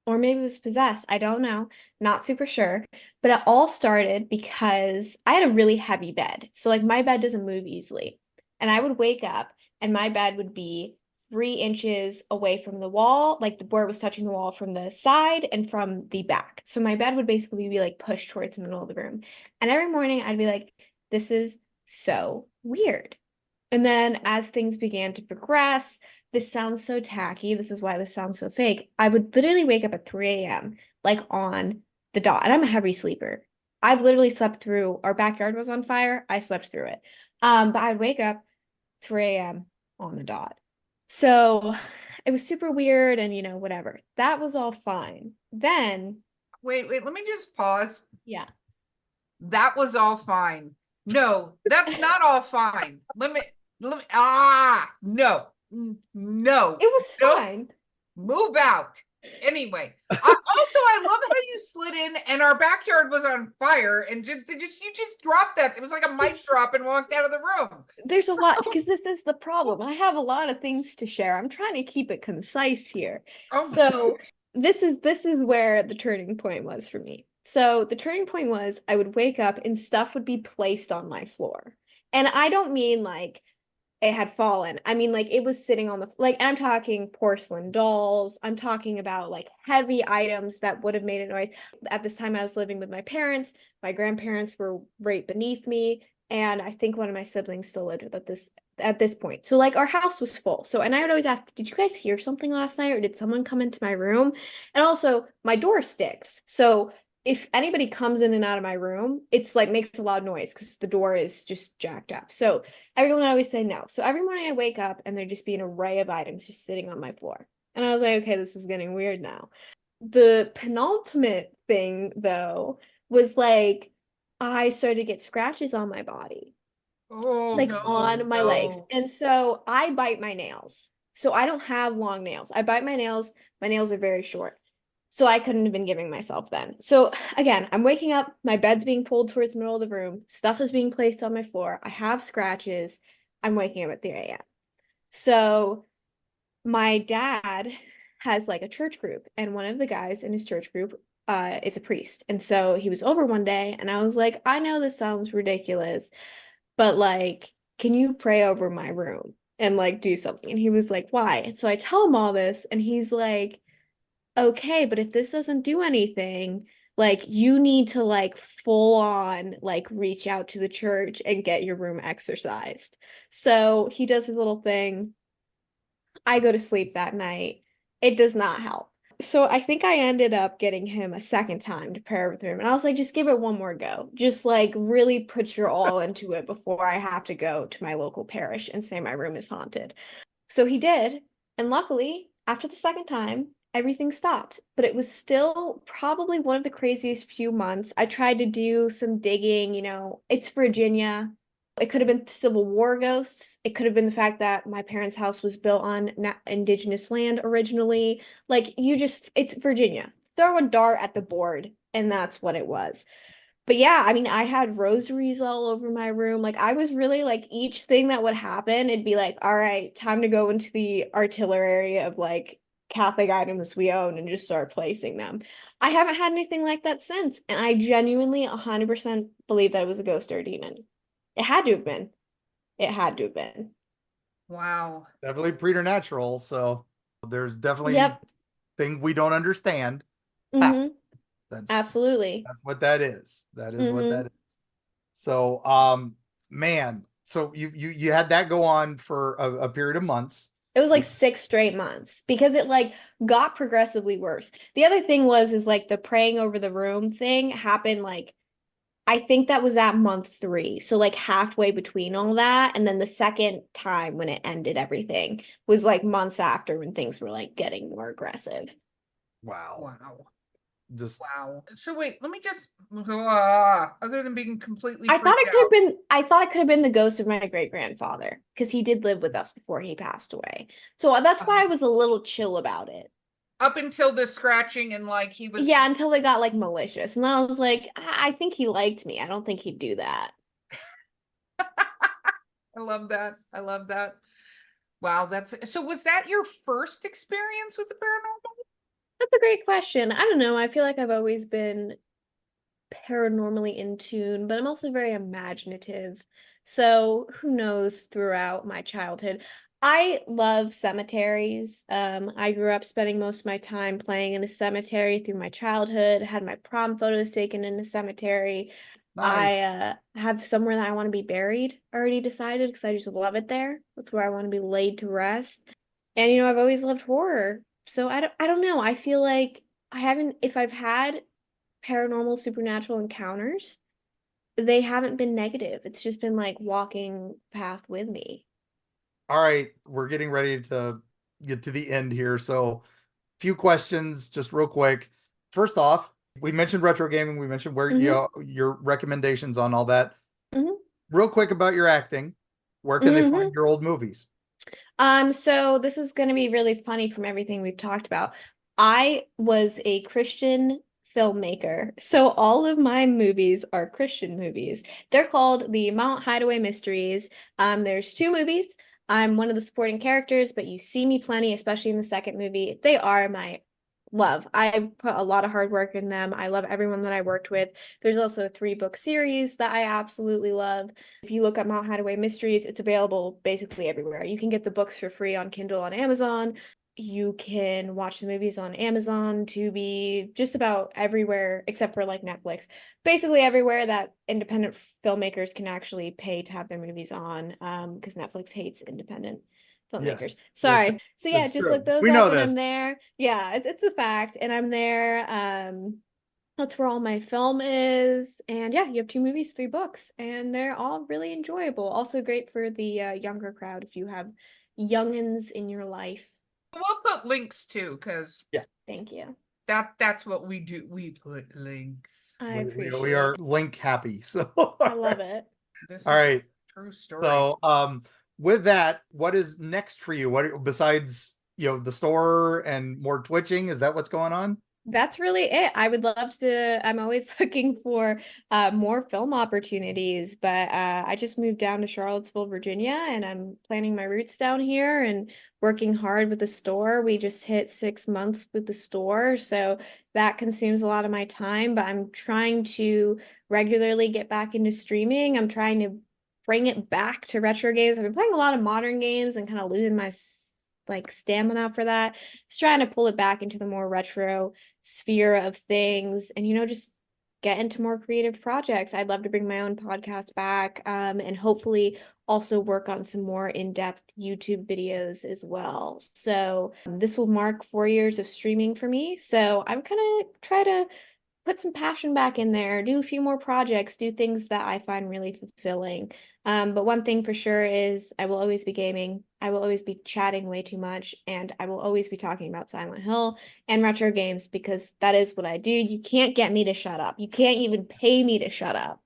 Or maybe it was possessed. I don't know. Not super sure. But it all started because I had a really heavy bed. So like my bed doesn't move easily. And I would wake up and my bed would be 3 inches away from the wall, like where it was touching the wall from the side and from the back. So my bed would basically be like pushed towards the middle of the room. And every morning I'd be like, this is so weird. And then as things began to progress, this sounds so tacky. This is why this sounds so fake. I would literally wake up at 3 a.m., like on the dot. And I'm a heavy sleeper. I've literally slept through, our backyard was on fire. I slept through it. But I'd wake up 3 a.m. on the dot. So it was super weird and, whatever. That was all fine. Then, Wait, let me just pause. yeah. That was all fine. No, that's not all fine. No. No. It was Nope. fine. Move out. Anyway, I love how you slid in and our backyard was on fire and you just dropped that. It was like a mic drop and walked out of the room. There's a lot, because this is the problem. I have a lot of things to share. I'm trying to keep it concise here. Oh my So gosh. this is where the turning point was for me. So the turning point was I would wake up and stuff would be placed on my floor. And I don't mean like it had fallen. I mean, like it was sitting on the, like, and I'm talking porcelain dolls. I'm talking about like heavy items that would have made a noise. At this time, I was living with my parents. My grandparents were right beneath me. And I think one of my siblings still lived with at this point. So like our house was full. So, and I would always ask, did you guys hear something last night or did someone come into my room? And also my door sticks. So if anybody comes in and out of my room, it's like makes a loud noise because the door is just jacked up. So everyone would always say no. So every morning I wake up and there'd just be an array of items just sitting on my floor. And I was like, okay, this is getting weird now. The penultimate thing though was like I started to get scratches on my body, like on my legs. And so I bite my nails. So I don't have long nails. I bite my nails. My nails are very short. So I couldn't have been giving myself then. So again, I'm waking up, my bed's being pulled towards the middle of the room, stuff is being placed on my floor, I have scratches, I'm waking up at 3 a.m. So my dad has like a church group, and one of the guys in his church group is a priest. And so he was over one day, and I was like, I know this sounds ridiculous, but like, can you pray over my room and like do something? And he was like, why? And so I tell him all this, and he's like, okay, but if this doesn't do anything, like you need to like full on like reach out to the church and get your room exorcised. So he does his little thing. I go to sleep that night. It does not help. So I think I ended up getting him a second time to pray with him. And I was like, just give it one more go. Just like really put your all into it before I have to go to my local parish and say my room is haunted. So he did. And luckily, after the second time, everything stopped, but it was still probably one of the craziest few months. I tried to do some digging, it's Virginia. It could have been Civil War ghosts. It could have been the fact that my parents' house was built on indigenous land originally. Like it's Virginia. Throw a dart at the board, and that's what it was. But yeah, I mean, I had rosaries all over my room. Like I was really like each thing that would happen, it'd be like, all right, time to go into the artillery of like Catholic items we own and just start placing them. I haven't had anything like that since. And I genuinely 100% believe that it was a ghost or a demon. It had to have been. It had to have been. Wow. Definitely preternatural. So there's definitely Yep. things we don't understand. Mm-hmm. That's Absolutely. That's what that is. That is what that is. So, man, so you had that go on for a period of months. It was like 6 straight months because it like got progressively worse. The other thing is like the praying over the room thing happened like, I think that was at month 3. So like halfway between all that. And then the second time when it ended everything was like months after when things were like getting more aggressive. Wow. Wow. Just Wow. So wait, let me just other than being completely I thought it freaked could have been the ghost of my great grandfather because he did live with us before he passed away. So that's why I was a little chill about it. up until the scratching and like he was Yeah, until they got like malicious. And then I was like, I think he liked me. I don't think he'd do that. I love that. I love that. Wow, so was that your first experience with the paranormal? That's a great question. I don't know. I feel like I've always been paranormally in tune, but I'm also very imaginative. So who knows throughout my childhood. I love cemeteries. I grew up spending most of my time playing in a cemetery through my childhood, had my prom photos taken in a cemetery. Nice. I have somewhere that I want to be buried already decided because I just love it there. That's where I want to be laid to rest. And I've always loved horror. So I don't know. I feel like I haven't if I've had paranormal supernatural encounters, they haven't been negative. It's just been like walking path with me. All right, we're getting ready to get to the end here. So, few questions, just real quick. First off, we mentioned retro gaming. We mentioned where Mhm. your recommendations on all that. Mhm. Real quick about your acting. Where can they find Mhm. your old movies? So this is going to be really funny from everything we've talked about. I was a Christian filmmaker, so all of my movies are Christian movies. They're called the Mount Hideaway Mysteries. There's two movies. I'm one of the supporting characters, but you see me plenty, especially in the second movie. They are my love. I put a lot of hard work in them. I love everyone that I worked with. There's also a 3-book series that I absolutely love. If you look up Mount Hideaway Mysteries, it's available basically everywhere. You can get the books for free on Kindle on Amazon. You can watch the movies on Amazon, Tubi, just about everywhere except for like Netflix. Basically everywhere that independent filmmakers can actually pay to have their movies on, because Netflix hates independent Yes, filmmakers. it's Sorry. So yeah, it's just true. look those We know up and I'm this. there. Yeah, it's a fact. And I'm there. That's where all my film is. And yeah, you have 2 movies, 3 books, and they're all really enjoyable. Also great for the younger crowd if you have youngins in your life. We'll put links too, because Yeah, Thank you. that's what we do. We put links. I we appreciate are it. link happy. So, I love it. This all is right. a true story. So, with that, what is next for you? What besides, the store and more twitching? Is that what's going on? That's really it. I would love to. I'm always looking for more film opportunities, but I just moved down to Charlottesville, Virginia, and I'm planning my roots down here and working hard with the store. We just hit 6 months with the store, so that consumes a lot of my time, but I'm trying to regularly get back into streaming. I'm trying to bring it back to retro games. I've been playing a lot of modern games and kind of losing my like stamina for that. Just trying to pull it back into the more retro sphere of things and just get into more creative projects. I'd love to bring my own podcast back, and hopefully also work on some more in-depth YouTube videos as well. So this will mark 4 years of streaming for me. So I'm gonna try to put some passion back in there, do a few more projects, do things that I find really fulfilling. But one thing for sure is I will always be gaming. I will always be chatting way too much, and I will always be talking about Silent Hill and retro games because that is what I do. You can't get me to shut up. You can't even pay me to shut up.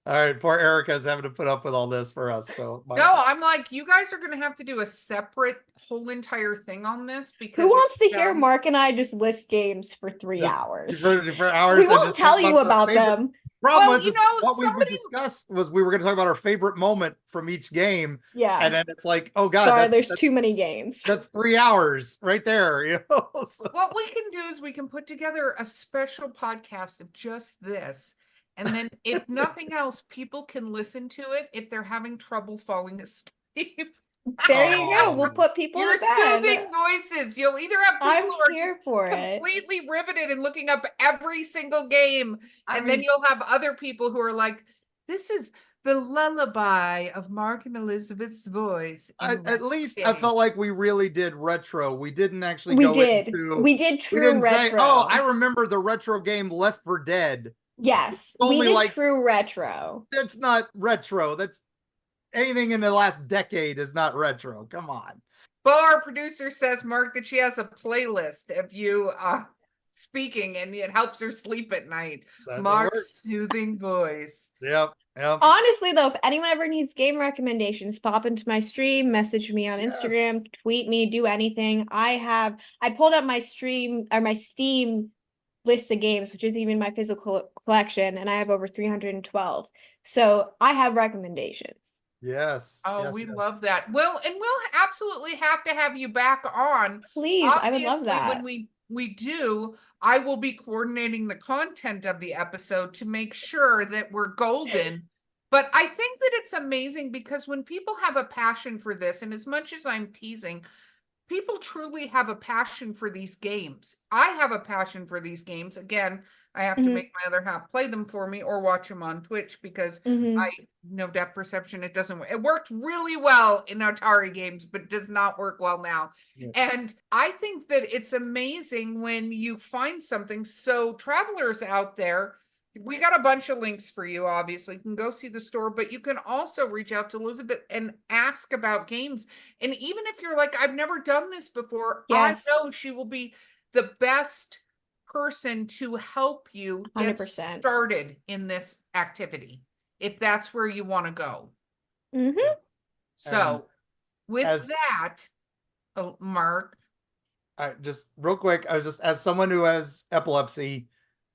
All right, poor Erica's having to put up with all this for us. So, No, I'm like, you guys are gonna have to do a separate whole entire thing on this because Who wants to it hear sounds- Mark and I just list games for 3 just hours? for hours We and won't just talk tell you the about favorite. them. Problem Well, was you is know, what we somebody discussed was we were going to talk about our favorite moment from each game, Yeah. and then it's like, oh god, Sorry, that's there's too many games. that's 3 hours right there. So, what we can do is we can put together a special podcast of just this. And then if nothing else, people can listen to it if they're having trouble falling asleep. There you go. Oh. We'll put people Your to bed. soothing voices. You'll either have people I'm who are here just for it. completely riveted and looking up every single game. I And then mean- you'll have other people who are like, this is the lullaby of Mark and Elizabeth's voice. in at least I retro felt like we really did retro. We didn't actually We go did. into. We did We true didn't say, retro. oh, I remember the retro game Left 4 Dead. Yes, we Only did like- true retro. That's not retro. That's anything in the last decade is not retro. Come on. Beau, our producer, says, Mark, that she has a playlist of you speaking and it helps her sleep at night. That Mark's works. soothing voice. Yep. Honestly, though, if anyone ever needs game recommendations, pop into my stream, message me on Yes. Instagram, tweet me, do anything. I pulled up my stream or my Steam list of games, which is even my physical collection, and I have over 312. So I have recommendations. Yes. Oh, yes, we yes. love that. Well, and we'll absolutely have to have you back on. Please, I would love Obviously, that. when we do, I will be coordinating the content of the episode to make sure that we're golden But I think that it's amazing because when people have a passion for this, and as much as I'm teasing, people truly have a passion for these games. I have a passion for these games. Again, I have to Mhm. make my other half play them for me or watch them on Twitch because Mhm. I no depth perception. It doesn't work. It worked really well in Atari games, but does not work well now. Yeah. And I think that it's amazing when you find something. So travelers out there, we got a bunch of links for you, obviously. You can go see the store, but you can also reach out to Elizabeth and ask about games. And even if you're like, I've never done this before, Yes. I know she will be the best person to help you get 100%. started in this activity, if that's where you want to go. Mhm. So, with as that, Mark, I just real quick, I was just as someone who has epilepsy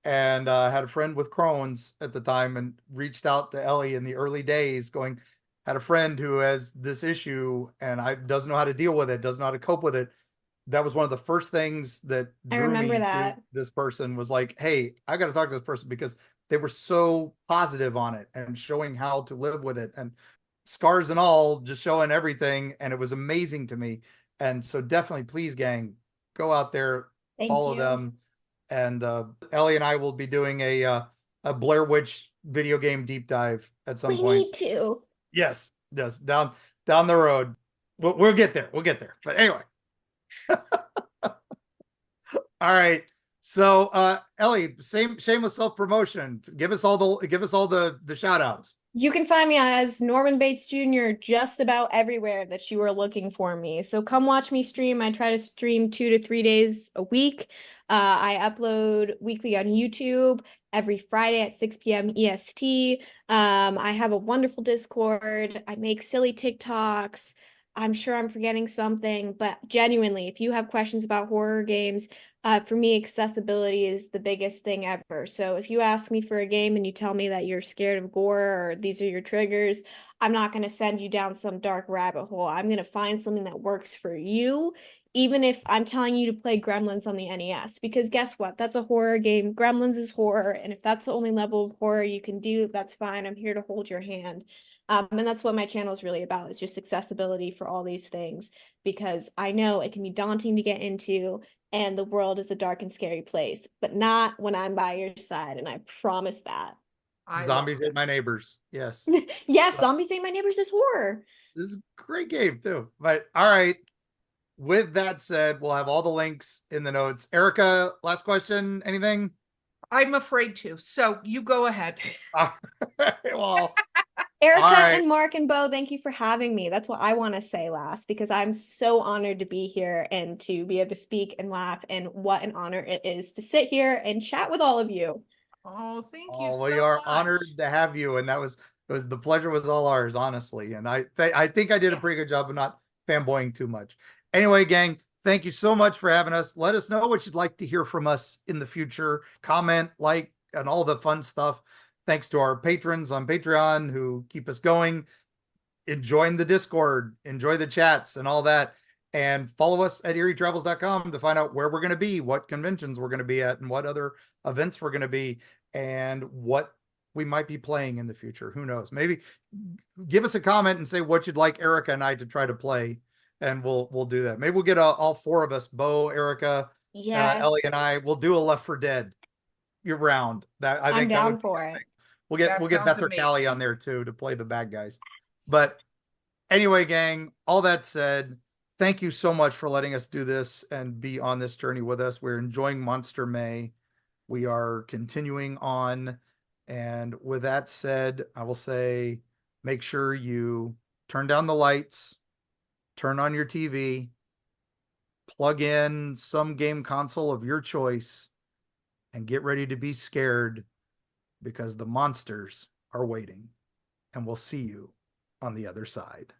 and had a friend with Crohn's at the time and reached out to Ellie in the early days going, had a friend who has this issue and I doesn't know how to deal with it, doesn't know how to cope with it. That was one of the first things that I drew remember me to that. this person was like, hey, I got to talk to this person because they were so positive on it and showing how to live with it and scars and all, just showing everything. And it was amazing to me. And so definitely, please, gang, go out there, Thank follow you. them. And Ellie and I will be doing a Blair Witch video game deep dive at some We point. need to. Yes, yes, down the road. We'll get there. We'll get there. But anyway. All right. So Ellie, same shameless self-promotion. Give us all the shout outs. You can find me as Norman Bates Jr. just about everywhere that you are looking for me. So come watch me stream. I try to stream 2 to 3 days a week. I upload weekly on YouTube every Friday at 6 p.m. EST. I have a wonderful Discord. I make silly TikToks. I'm sure I'm forgetting something, but genuinely, if you have questions about horror games, for me, accessibility is the biggest thing ever. So if you ask me for a game and you tell me that you're scared of gore or these are your triggers, I'm not going to send you down some dark rabbit hole. I'm going to find something that works for you, even if I'm telling you to play Gremlins on the NES. Because guess what? That's a horror game. Gremlins is horror. And if that's the only level of horror you can do, that's fine. I'm here to hold your hand. And that's what my channel is really about, is just accessibility for all these things, because I know it can be daunting to get into and the world is a dark and scary place, but not when I'm by your side. And I promise that. Zombies ate my neighbors. Yes. Yes, Zombies Ate My Neighbors is horror. This is a great game too. But all right. With that said, we'll have all the links in the notes. Erika, last question. Anything? I'm afraid to. So you go ahead. Well, Erika right. and Mark and Beau, thank you for having me. That's what I want to say last, because I'm so honored to be here and to be able to speak and laugh. And what an honor it is to sit here and chat with all of you. Oh, thank you we so are much. honored to have you. And the pleasure was all ours, honestly. And I think I did a pretty good job of not fanboying too much. Anyway, gang, thank you so much for having us. Let us know what you'd like to hear from us in the future. Comment, like, and all the fun stuff. Thanks to our patrons on Patreon who keep us going. Enjoying the Discord, enjoy the chats and all that. And follow us at eerietravels.com to find out where we're going to be, what conventions we're going to be at, and what other events we're going to be, and what we might be playing in the future. Who knows? Maybe give us a comment and say what you'd like Erika and I to try to play, and we'll do that. Maybe we'll get all four of us, Beau, Erika, Yes. Ellie, and I. We'll do a Left 4 Dead year round. That I think I'm that down would be for epic. it. We'll get Beth or amazing. Callie on there too to play the bad guys. But anyway, gang, all that said, thank you so much for letting us do this and be on this journey with us. We're enjoying Monster May. We are continuing on. And with that said, I will say, make sure you turn down the lights, turn on your TV, plug in some game console of your choice, and get ready to be scared because the monsters are waiting. And we'll see you on the other side.